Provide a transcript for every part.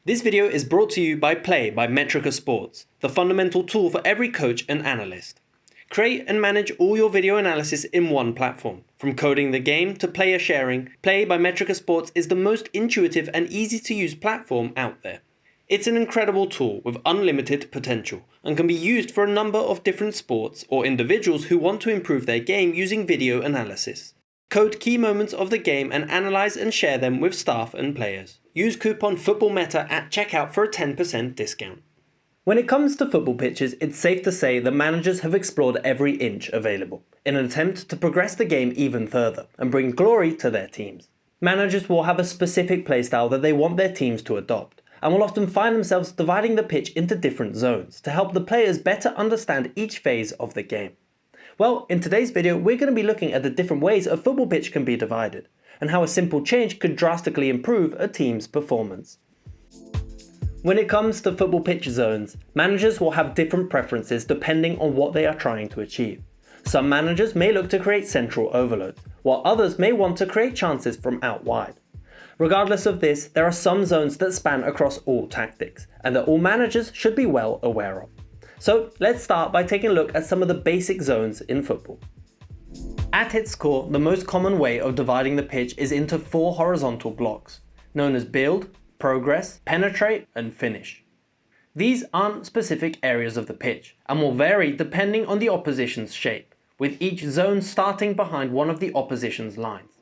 This video is brought to you by Metrica Sports, the fundamental tool for every coach and analyst. Create and manage all your video analysis in one platform. From coding the game to player sharing, Play by Metrica Sports is the most intuitive and easy to use platform out there. It's an incredible tool with unlimited potential and can be used for a number of different sports or individuals who want to improve their game using video analysis. Code key moments of the game and analyze and share them with staff and players. Use coupon FootballMeta at checkout for a 10% discount. When it comes to football pitches, it's safe to say that managers have explored every inch available in an attempt to progress the game even further and bring glory to their teams. Managers will have a specific playstyle that they want their teams to adopt, and will often find themselves dividing the pitch into different zones to help the players better understand each phase of the game. Well, in today's video, we're going to be looking at the different ways a football pitch can be divided, and how a simple change could drastically improve a team's performance. When it comes to football pitch zones, managers will have different preferences depending on what they are trying to achieve. Some managers may look to create central overloads, while others may want to create chances from out wide. Regardless of this, there are some zones that span across all tactics, and that all managers should be well aware of. So let's start by taking a look at some of the basic zones in football. At its core, the most common way of dividing the pitch is into 4 horizontal blocks, known as build, progress, penetrate, and finish. These aren't specific areas of the pitch, and will vary depending on the opposition's shape, with each zone starting behind one of the opposition's lines.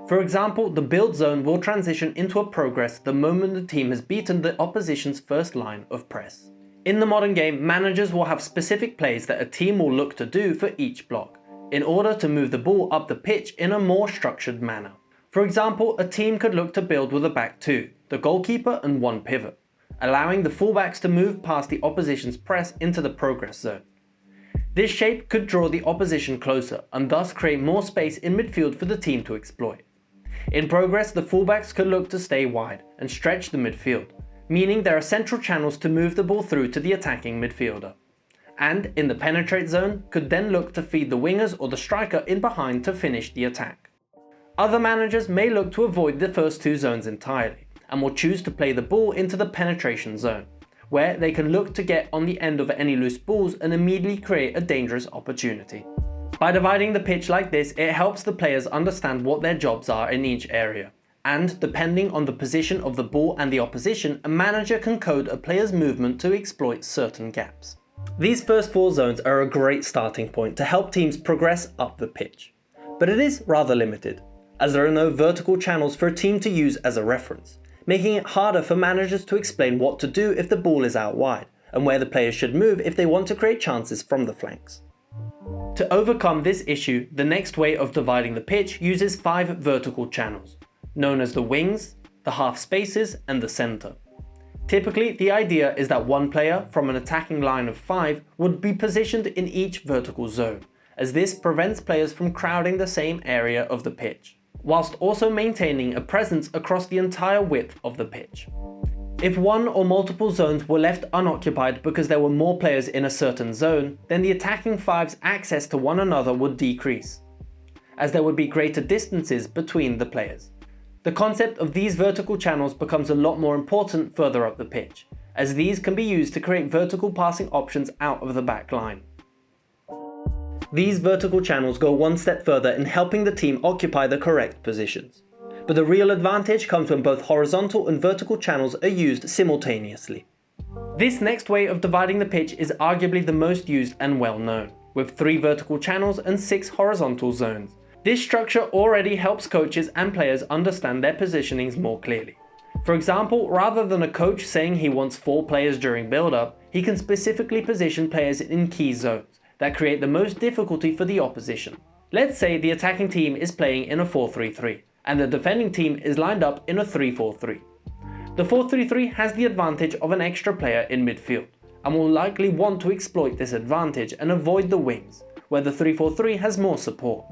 For example, the build zone will transition into a progress the moment the team has beaten the opposition's first line of press. In the modern game, managers will have specific plays that a team will look to do for each block, in order to move the ball up the pitch in a more structured manner. For example, a team could look to build with a back 2, the goalkeeper and 1 pivot, allowing the fullbacks to move past the opposition's press into the progress zone. This shape could draw the opposition closer and thus create more space in midfield for the team to exploit. In progress, the fullbacks could look to stay wide and stretch the midfield, meaning there are central channels to move the ball through to the attacking midfielder. And in the penetrate zone, could then look to feed the wingers or the striker in behind to finish the attack. Other managers may look to avoid the first 2 zones entirely, and will choose to play the ball into the penetration zone, where they can look to get on the end of any loose balls and immediately create a dangerous opportunity. By dividing the pitch like this, it helps the players understand what their jobs are in each area. And depending on the position of the ball and the opposition, a manager can code a player's movement to exploit certain gaps. These first 4 zones are a great starting point to help teams progress up the pitch. But it is rather limited, as there are no vertical channels for a team to use as a reference, making it harder for managers to explain what to do if the ball is out wide, and where the players should move if they want to create chances from the flanks. To overcome this issue, the next way of dividing the pitch uses 5 vertical channels, known as the wings, the half spaces, and the center. Typically, the idea is that one player from an attacking line of 5 would be positioned in each vertical zone, as this prevents players from crowding the same area of the pitch, whilst also maintaining a presence across the entire width of the pitch. If one or multiple zones were left unoccupied because there were more players in a certain zone, then the attacking 5's access to one another would decrease, as there would be greater distances between the players. The concept of these vertical channels becomes a lot more important further up the pitch, as these can be used to create vertical passing options out of the back line. These vertical channels go one step further in helping the team occupy the correct positions. But the real advantage comes when both horizontal and vertical channels are used simultaneously. This next way of dividing the pitch is arguably the most used and well known, with 3 vertical channels and 6 horizontal zones. This structure already helps coaches and players understand their positionings more clearly. For example, rather than a coach saying he wants 4 players during build-up, he can specifically position players in key zones that create the most difficulty for the opposition. Let's say the attacking team is playing in a 4-3-3, and the defending team is lined up in a 3-4-3. The 4-3-3 has the advantage of an extra player in midfield, and will likely want to exploit this advantage and avoid the wings, where the 3-4-3 has more support.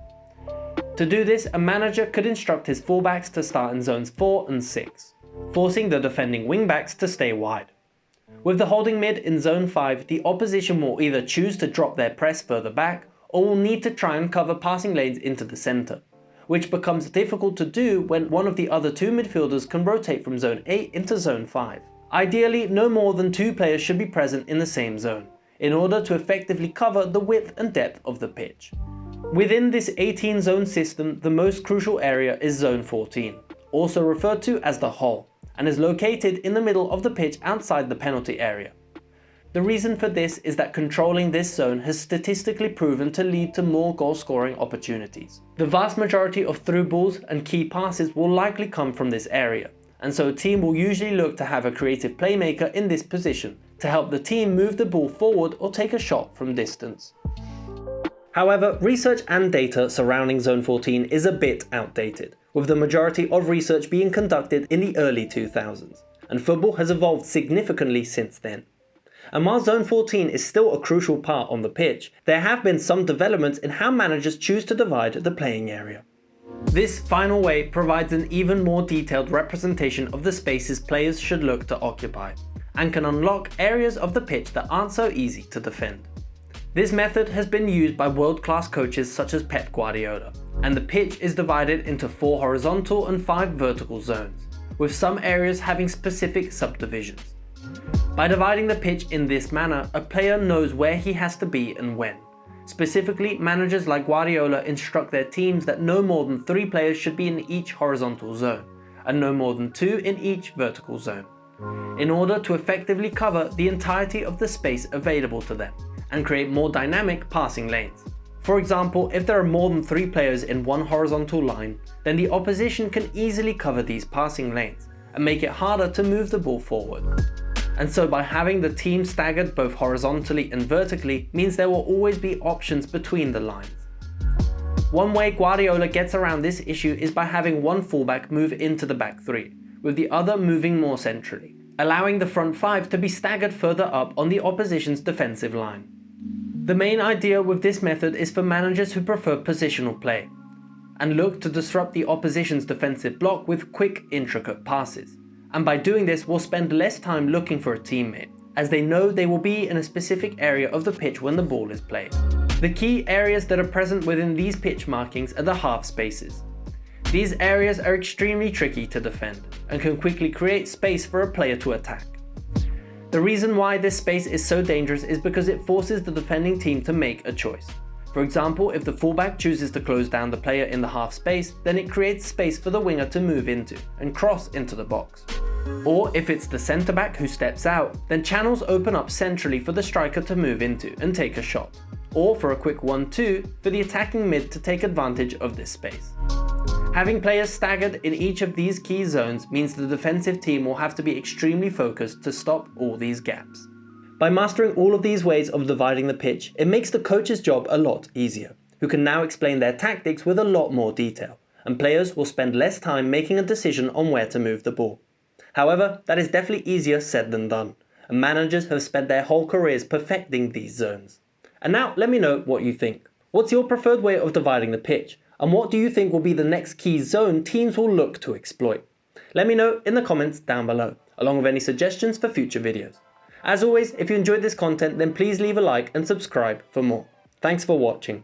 To do this, a manager could instruct his fullbacks to start in zones 4 and 6, forcing the defending wingbacks to stay wide. With the holding mid in zone 5, the opposition will either choose to drop their press further back, or will need to try and cover passing lanes into the centre, which becomes difficult to do when one of the other 2 midfielders can rotate from zone 8 into zone 5. Ideally, no more than 2 players should be present in the same zone, in order to effectively cover the width and depth of the pitch. Within this 18-zone system, the most crucial area is Zone 14, also referred to as the hole, and is located in the middle of the pitch outside the penalty area. The reason for this is that controlling this zone has statistically proven to lead to more goal-scoring opportunities. The vast majority of through balls and key passes will likely come from this area, and so a team will usually look to have a creative playmaker in this position to help the team move the ball forward or take a shot from distance. However, research and data surrounding Zone 14 is a bit outdated, with the majority of research being conducted in the early 2000s, and football has evolved significantly since then. And while Zone 14 is still a crucial part on the pitch, there have been some developments in how managers choose to divide the playing area. This final way provides an even more detailed representation of the spaces players should look to occupy, and can unlock areas of the pitch that aren't so easy to defend. This method has been used by world-class coaches such as Pep Guardiola, and the pitch is divided into 4 horizontal and 5 vertical zones, with some areas having specific subdivisions. By dividing the pitch in this manner, a player knows where he has to be and when. Specifically, managers like Guardiola instruct their teams that no more than 3 players should be in each horizontal zone, and no more than 2 in each vertical zone, in order to effectively cover the entirety of the space available to them, and create more dynamic passing lanes. For example, if there are more than 3 players in one horizontal line, then the opposition can easily cover these passing lanes, and make it harder to move the ball forward. And so by having the team staggered both horizontally and vertically means there will always be options between the lines. One way Guardiola gets around this issue is by having one fullback move into the back 3, with the other moving more centrally, allowing the front 5 to be staggered further up on the opposition's defensive line. The main idea with this method is for managers who prefer positional play, and look to disrupt the opposition's defensive block with quick, intricate passes. And by doing this will spend less time looking for a teammate, as they know they will be in a specific area of the pitch when the ball is played. The key areas that are present within these pitch markings are the half spaces. These areas are extremely tricky to defend, and can quickly create space for a player to attack. The reason why this space is so dangerous is because it forces the defending team to make a choice. For example, if the fullback chooses to close down the player in the half space, then it creates space for the winger to move into and cross into the box. Or if it's the centre back who steps out, then channels open up centrally for the striker to move into and take a shot. Or for a quick 1-2 for the attacking mid to take advantage of this space. Having players staggered in each of these key zones means the defensive team will have to be extremely focused to stop all these gaps. By mastering all of these ways of dividing the pitch, it makes the coach's job a lot easier, who can now explain their tactics with a lot more detail, and players will spend less time making a decision on where to move the ball. However, that is definitely easier said than done, and managers have spent their whole careers perfecting these zones. And now let me know what you think. What's your preferred way of dividing the pitch, and what do you think will be the next key zone teams will look to exploit? Let me know in the comments down below, along with any suggestions for future videos. As always, if you enjoyed this content, then please leave a like and subscribe for more. Thanks for watching.